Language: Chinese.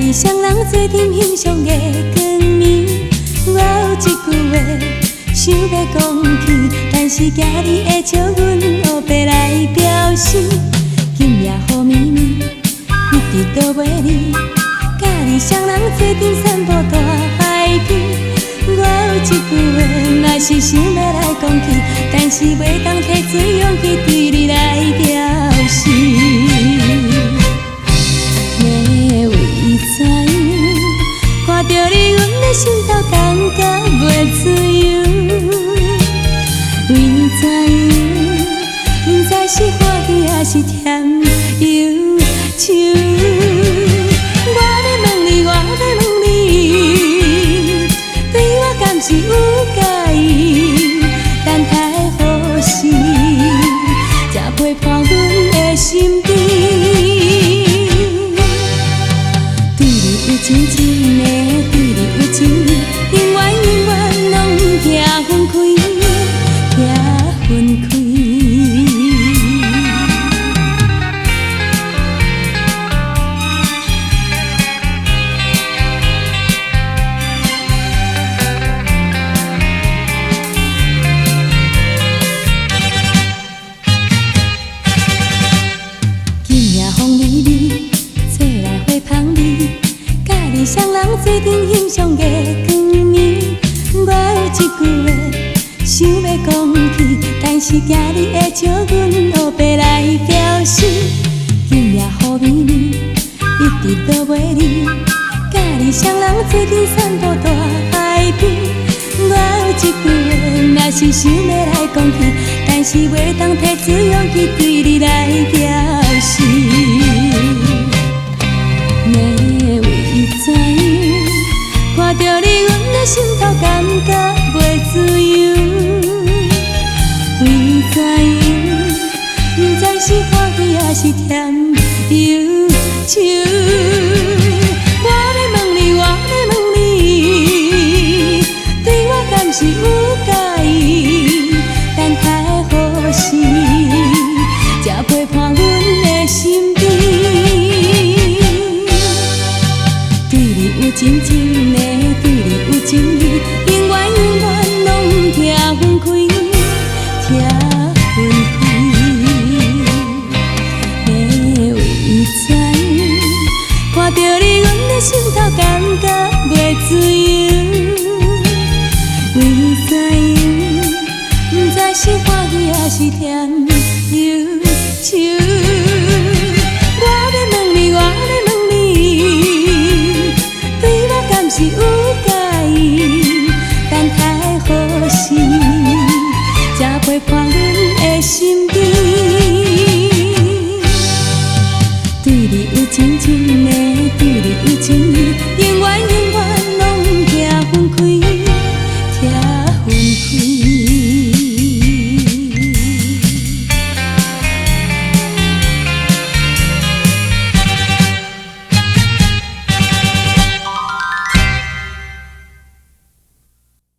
己双人做阵欣赏月光暝。我有一句话想要讲起，但是惊你会笑阮黑白来表示。今夜雨绵绵，一直都袂离。甲你双人做阵散步大海边。我有一句话，若是想要来讲起，但是袂当摕水勇气对你来表示。要为怎样看着你，阮的心头感觉袂自由？为怎样不知是欢喜还是甜忧愁？我要问你，我要问你，对我敢是有介意？等待何时才陪伴阮的身边？对你有真情的，对你有情意，永远永远拢不怕分开，怕分开。双人做阵欣赏月光暝，我有一句话想要讲起，但是惊你会笑阮黑白来表示。今夜雨绵绵，一直都袂离。甲你双人做阵散步大海边。我有一句话，若是想要来讲起，但是袂当摕水勇气对你来表示。看着你，阮的心头感觉袂自由。为怎样，不知是欢喜还是甜忧愁？我要问你，我要问你，对我敢是有介意？等待何时才陪伴阮的身边？对你有真情的，对你有情意，永远永远拢不怕分开，怕分开。要为怎样看着你，阮的心头感觉袂自由？为怎样不知是欢喜还是甜忧愁？